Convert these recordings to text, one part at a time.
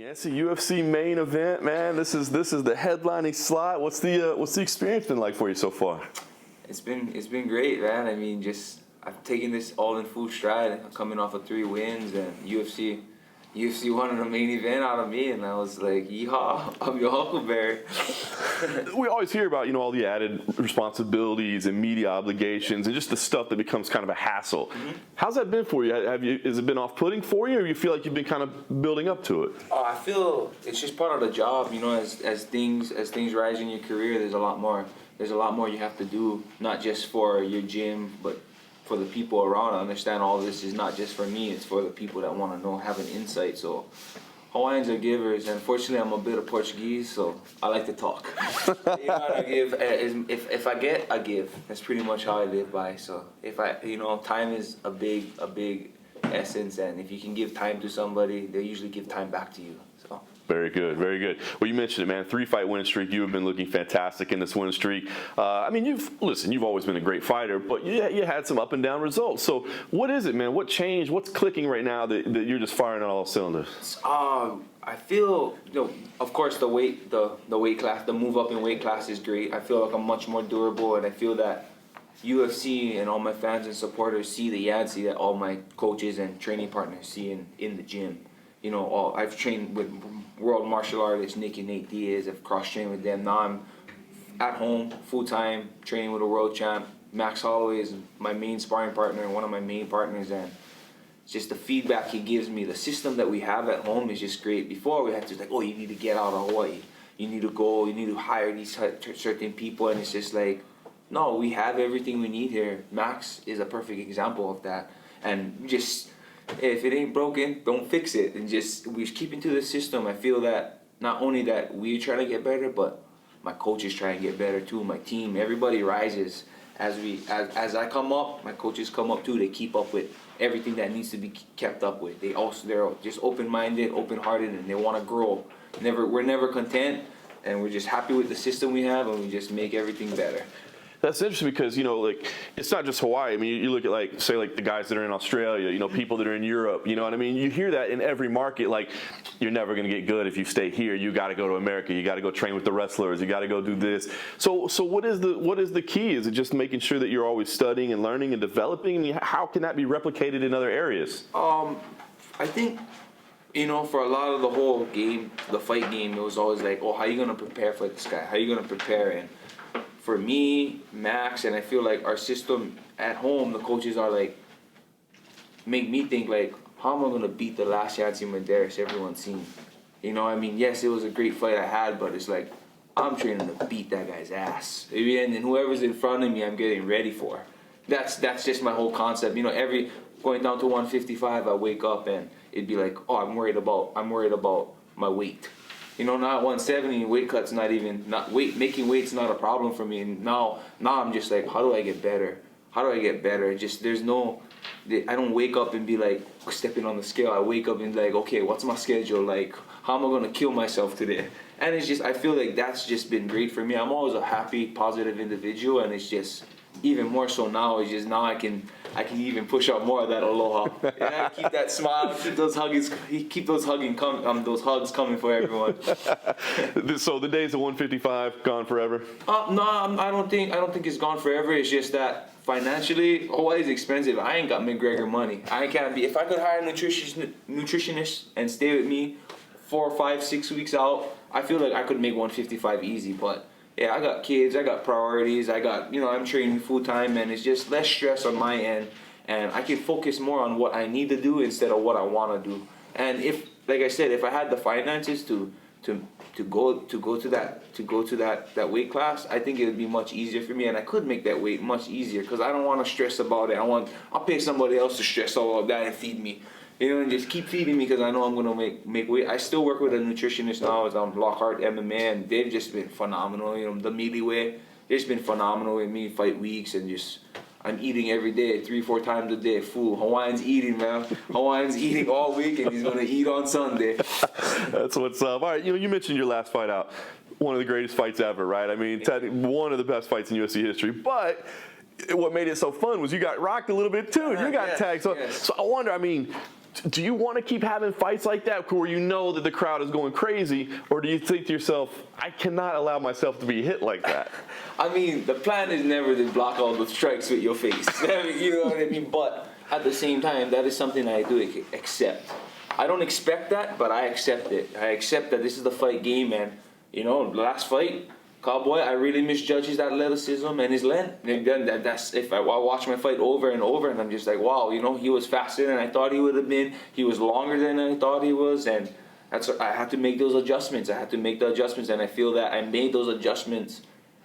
Yancy, UFC main event, man. This is the headlining slot. What's the experience been like for you so far? It's been great, man. I mean, I've taken this all in full stride. I'm coming off of 3 wins, and UFC wanted a main event out of me, and I was like, yeehaw, I'm your Huckleberry. We always hear about, all the added responsibilities and media obligations and just the stuff that becomes kind of a hassle. Mm-hmm. How's that been for you? Has it been off-putting for you, or you feel like you've been kind of building up to it? Oh, I feel it's just part of the job, as things rise in your career, there's a lot more you have to do, not just for your gym, but for the people around. I understand all this is not just for me, it's for the people that want to know, have an insight. So Hawaiians are givers, and unfortunately I'm a bit of Portuguese, so I like to talk. I give. If I get, I give. That's pretty much how I live by. So if time is a big essence, and if you can give time to somebody, they usually give time back to you. So. Very good, very good. Well, you mentioned it, man. 3-fight winning streak. You have been looking fantastic in this winning streak. You've always been a great fighter, but you had some up and down results. So what is it, man? What changed? What's clicking right now that you're just firing on all cylinders? I feel, of course, the weight class, the move up in weight class is great. I feel like I'm much more durable, and I feel that UFC and all my fans and supporters see the Yancy that all my coaches and training partners see in the gym. I've trained with world martial artists, Nick and Nate Diaz. I've cross-trained with them. Now I'm at home, full-time, training with a world champ. Max Holloway is my main sparring partner and one of my main partners. And just the feedback he gives me, the system that we have at home is just great. Before we had to you need to get out of Hawaii. You need to go, you need to hire these certain people. And it's just like, no, we have everything we need here. Max is a perfect example of that. And just, if it ain't broken, don't fix it. And we keep to the system. I feel that not only that we're trying to get better, but my coaches try and get better too. My team, everybody rises as I come up. My coaches come up too. They keep up with everything that needs to be kept up with. They're just open-minded, open-hearted, and they want to grow. We're never content, and we're just happy with the system we have, and we just make everything better. That's interesting because, it's not just Hawaii. I mean, you look at, the guys that are in Australia, people that are in Europe, you know what I mean? You hear that in every market, you're never going to get good if you stay here. You got to go to America. You got to go train with the wrestlers. You got to go do this. So what is the key? Is it just making sure that you're always studying and learning and developing? I mean, how can that be replicated in other areas? I think, for a lot of the whole game, the fight game, it was always like, how are you going to prepare for this guy? How are you going to prepare? And for me, Max, and I feel like our system at home, the coaches are make me think how am I going to beat the last Yancy Medeiros everyone's seen? Yes, it was a great fight I had, but it's I'm training to beat that guy's ass. And then whoever's in front of me, I'm getting ready for. That's just my whole concept. Going down to 155, I wake up and it'd be I'm worried about my weight. Not 170, weight cut's making weight's not a problem for me. And now I'm just how do I get better? How do I get better? I don't wake up and be stepping on the scale. I wake up and be okay, what's my schedule? How am I going to kill myself today? And it's just, I feel that's just been great for me. I'm always a happy, positive individual, and it's just, even more so now, it's just now I can even push out more of that aloha. Yeah, keep that smile, keep those hugs coming for everyone. So the days of 155 gone forever? No, I don't think it's gone forever. It's just that financially, Hawaii is expensive. I ain't got McGregor money. I can't be. If I could hire a nutritionist and stay with me 4, 5, 6 weeks out, I feel like I could make 155 easy, but. Yeah, I got kids, I got priorities, I'm training full time, and it's just less stress on my end, and I can focus more on what I need to do instead of what I want to do. And if I had the finances to go to that weight class, I think it would be much easier for me, and I could make that weight much easier because I don't want to stress about it. I'll pay somebody else to stress all of that and feed me. And just keep feeding me because I know I'm going to make weight. I still work with a nutritionist now. It's Lockhart MMA, and they've just been phenomenal. The meaty way, it's been phenomenal with me, fight weeks, and I'm eating every day, 3-4 times a day, full. Hawaiian's eating, man. Hawaiian's eating all week, and he's going to eat on Sunday. That's what's up. All right, you mentioned your last fight out. One of the greatest fights ever, right? I mean, one of the best fights in UFC history, but what made it so fun was you got rocked a little bit too. You got tagged. So I wonder, do you want to keep having fights like that where you know that the crowd is going crazy, or do you think to yourself, I cannot allow myself to be hit like that? I mean, the plan is never to block all the strikes with your face. You know what I mean? But at the same time, that is something I do accept. I don't expect that, but I accept it. I accept that this is the fight game, and the last fight, Cowboy, I really misjudged his athleticism and his length. And then that's if I watch my fight over and over, and I'm just like, wow, he was faster than I thought he would have been. He was longer than I thought he was, and I had to make those adjustments. I had to make the adjustments, and I feel that I made those adjustments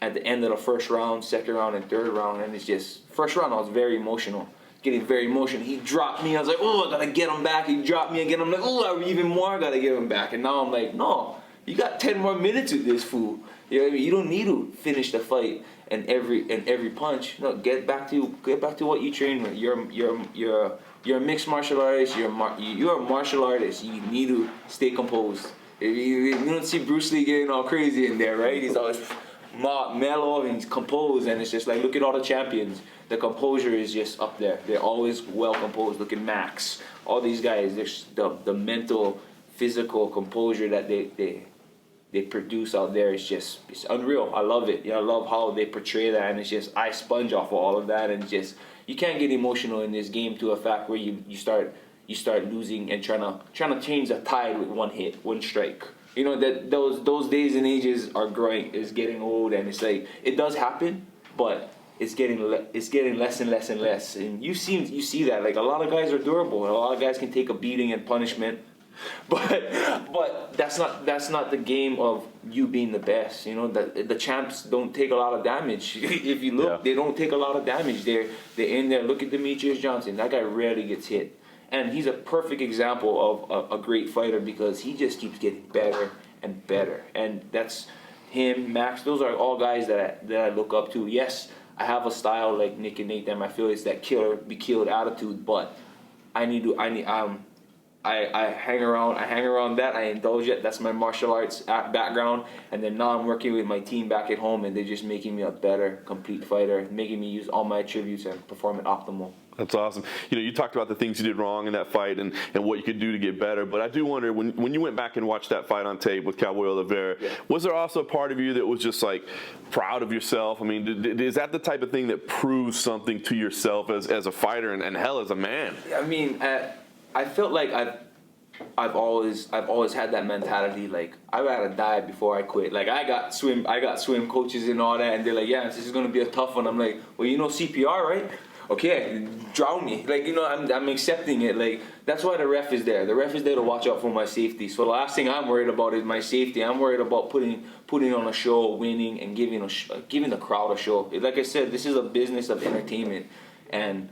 at the end of the first round, second round, and third round. And it's just first round, I was very emotional. Getting very emotional. He dropped me. I was like, oh, I gotta get him back. He dropped me again. I'm like, oh, even more. I gotta get him back. And now I'm like, no, you got 10 more minutes with this fool. You know what I mean? You don't need to finish the fight and every punch. No, get back to what you train with. You're a mixed martial artist. You're a martial artist. You need to stay composed. You don't see Bruce Lee getting all crazy in there, right? He's always mellow and he's composed, and it's just like, look at all the champions. The composure is just up there. They're always well composed. Look at Max. All these guys, there's the mental, physical composure that they produce out there is just, it's unreal. I love it. I love how they portray that, and it's just, I sponge off of all of that, and just, you can't get emotional in this game to a fact where you start losing and trying to change the tide with one hit, one strike. That those days and ages are growing, is getting old, and it's like, it does happen, but it's getting less and less and less. And you see that, like, a lot of guys are durable, and a lot of guys can take a beating and punishment, but that's not the game of you being the best. The champs don't take a lot of damage. If you look, They don't take a lot of damage. They're in there. Look at Demetrius Johnson. That guy rarely gets hit. And he's a perfect example of a great fighter, because he just keeps getting better and better. And that's him, Max. Those are all guys that I look up to. Yes, I have a style like Nick and Nathan. I feel it's that be killed attitude, but I hang around that. I indulge it. That's my martial arts background. And then now I'm working with my team back at home, and they're just making me a better, complete fighter, making me use all my attributes and perform at optimal. That's awesome. You talked about the things you did wrong in that fight and what you could do to get better. But I do wonder, when you went back and watched that fight on tape with Cowboy Oliveira, was there also a part of you that was just like proud of yourself? I mean, is that the type of thing that proves something to yourself as a fighter and hell as a man? I mean, I felt like I've always had that mentality, like, I gotta die before I quit. Like, I got swim coaches and all that, and they're like, yeah, this is gonna be a tough one. I'm like, well, CPR, right? Okay, drown me. Like, I'm accepting it. Like, that's why the ref is there. The ref is there to watch out for my safety. So the last thing I'm worried about is my safety. I'm worried about putting on a show, winning, and giving the crowd a show. Like I said, this is a business of entertainment. And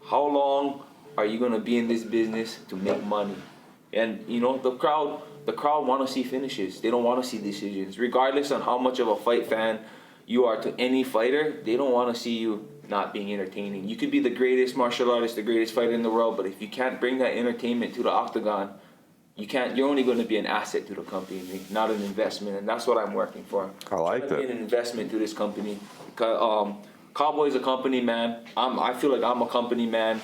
how long are you gonna be in this business to make money? And the crowd want to see finishes. They don't want to see decisions. Regardless on how much of a fight fan you are to any fighter, they don't want to see you not being entertaining. You could be the greatest martial artist, the greatest fighter in the world, but if you can't bring that entertainment to the octagon, you're only going to be an asset to the company, not an investment. And that's what I'm working for. I like that. Be an investment to this company. Cowboy's a company man. I feel like I'm a company man.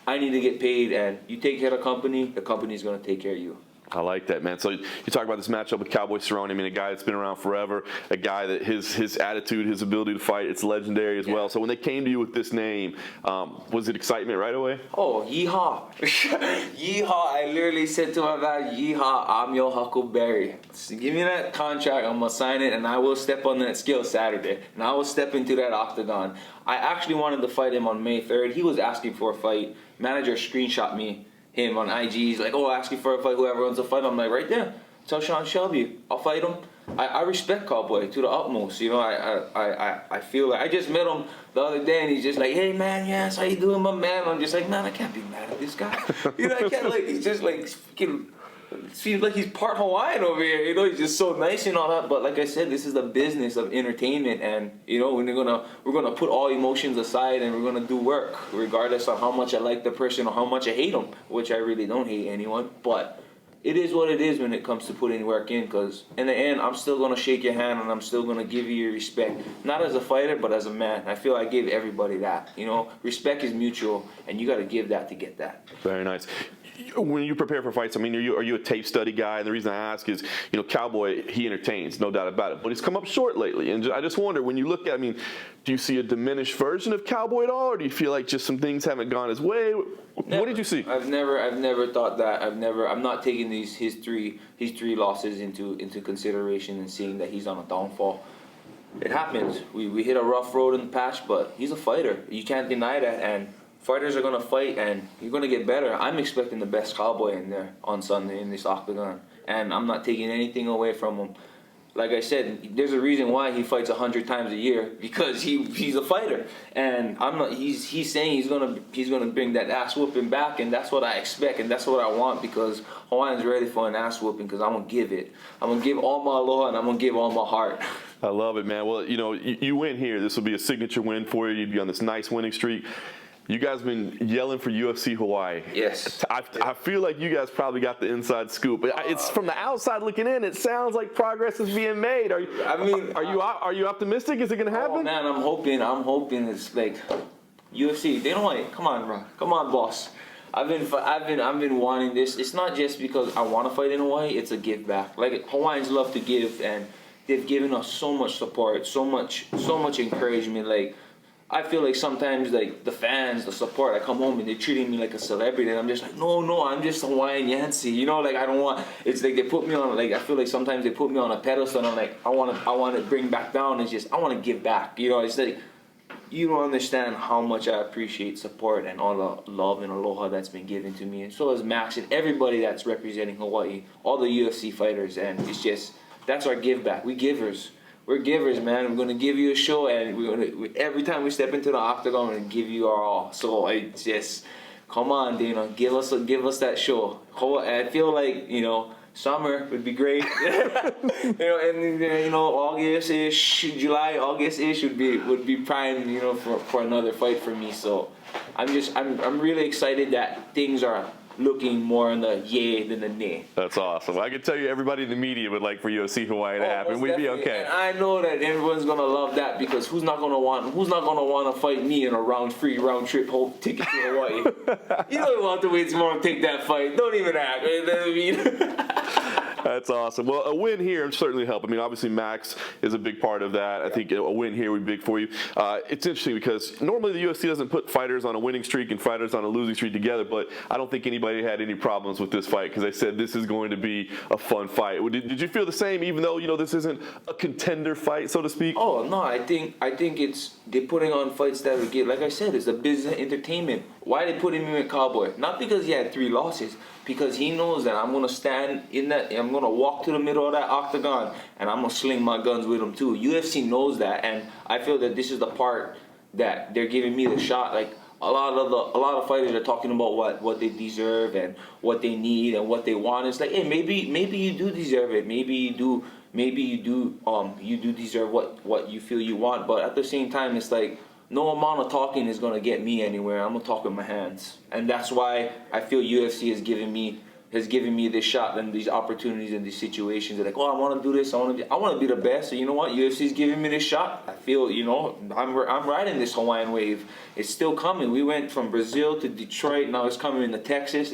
I need to get paid, and you take care of the company's going to take care of you. I like that, man. So you talk about this matchup with Cowboy Cerrone. I mean, a guy that's been around forever, a guy that his attitude, his ability to fight, it's legendary as well. So when they came to you with this name, was it excitement right away? Oh, yeehaw. Yeehaw. I literally said to my man, yeehaw, I'm your Huckleberry. So give me that contract, I'm going to sign it, and I will step on that scale Saturday. And I will step into that octagon. I actually wanted to fight him on May 3rd. He was asking for a fight. Manager screenshot him on IG. He's like, oh, asking for a fight, whoever wants to fight. I'm like, right there, tell Sean Shelby, I'll fight him. I respect Cowboy to the utmost. I feel like I just met him the other day, and he's just like, hey man, yes, how you doing, my man? I'm just like, man, I can't be mad at this guy. I can't, like, he's just like freaking, seems like he's part Hawaiian over here. He's just so nice and all that. But like I said, this is the business of entertainment, and we're gonna put all emotions aside, and we're gonna do work, regardless of how much I like the person or how much I hate them, which I really don't hate anyone. But it is what it is when it comes to putting work in, because in the end, I'm still going to shake your hand and I'm still going to give you your respect. Not as a fighter, but as a man. I feel I give everybody that. You know, respect is mutual, and you got to give that to get that. Very nice. When you prepare for fights, I mean, are you a tape study guy? And the reason I ask is, you know, Cowboy, he entertains, no doubt about it. But he's come up short lately. And I just wonder, when you look at, I mean, do you see a diminished version of Cowboy at all? Or do you feel like just some things haven't gone his way? What did you see? I've never thought that. I'm not taking his three losses into consideration and seeing that he's on a downfall. It happens. We hit a rough road in the patch, but he's a fighter. You can't deny that. And fighters are gonna fight, and you're gonna get better. I'm expecting the best Cowboy in there on Sunday in this octagon, and I'm not taking anything away from him. Like I said, there's a reason why he fights 100 times a year, because he's a fighter, and I'm not. He's saying he's gonna bring that ass whooping back, and that's what I expect, and that's what I want, because Hawaiian's ready for an ass whooping, because I'm gonna give it. I'm gonna give all my aloha, and I'm gonna give all my heart. I love it, man. Well, you know, you win here. This will be a signature win for you. You'd be on this nice winning streak. You guys have been yelling for UFC Hawaii. Yes. I feel like you guys probably got the inside scoop. It's from the outside looking in. It sounds like progress is being made. Are you optimistic? Is it going to happen? Oh man, I'm hoping it's like UFC. They don't want it. Come on, bro. Come on, boss. I've been wanting this. It's not just because I want to fight in Hawaii. It's a give back. Like, Hawaiians love to give, and they've given us so much support, so much encouragement. Like, I feel like sometimes, like, the fans, the support, I come home and they're treating me like a celebrity, and I'm just like, no, I'm just Hawaiian Yancy, you know, like, I don't want, it's like they put me on, like, I feel like sometimes they put me on a pedestal, and I'm like, I want to bring back down, it's just, I want to give back, you know, it's like, you don't understand how much I appreciate support and all the love and aloha that's been given to me, and so has Max and everybody that's representing Hawaii, all the UFC fighters, and it's just, that's our give back. We givers. We're givers, man. We're gonna give you a show, and every time we step into the octagon, we're gonna give you our all. So I just, come on, Dana, give us that show. I feel like, you know, summer would be great. You know, and you know, August-ish would be prime, you know, for another fight for me. So I'm really excited that things are looking more on the yay than the nay. That's awesome. I can tell you, everybody in the media would like for UFC Hawaii to happen. We'd be okay. And I know that everyone's gonna love that, because who's not gonna want to fight me in a round trip whole ticket to Hawaii? You don't want to wait tomorrow to take that fight. Don't even act. You know what I mean? That's awesome. Well, a win here would certainly help. I mean, obviously Max is a big part of that. I think a win here would be big for you. It's interesting because normally the UFC doesn't put fighters on a winning streak and fighters on a losing streak together, but I don't think anybody had any problems with this fight, because they said this is going to be a fun fight. Did you feel the same, even though, you know, this isn't a contender fight, so to speak? Oh no, I think it's, they're putting on fights that we get. Like I said, it's a business entertainment. Why are they putting me with Cowboy? Not because he had 3 losses, because he knows that I'm gonna stand in that, I'm gonna walk to the middle of that octagon, and I'm gonna sling my guns with him too. UFC knows that, and I feel that this is the part that they're giving me the shot. Like, a lot of fighters are talking about what they deserve and what they need and what they want. It's like, hey, maybe you do deserve it. Maybe you do deserve what you feel you want. But at the same time, it's like, no amount of talking is gonna get me anywhere. I'm gonna talk with my hands, and that's why I feel UFC has given me this shot and these opportunities and these situations. They're like, oh, I want to do this. I want to be the best. So you know what? UFC is giving me this shot. I feel, you know, I'm riding this Hawaiian wave. It's still coming. We went from Brazil to Detroit. Now it's coming into Texas.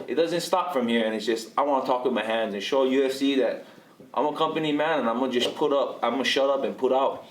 It doesn't stop from here. And it's just, I want to talk with my hands and show UFC that I'm a company man, and I'm gonna just put up. I'm gonna shut up and put out.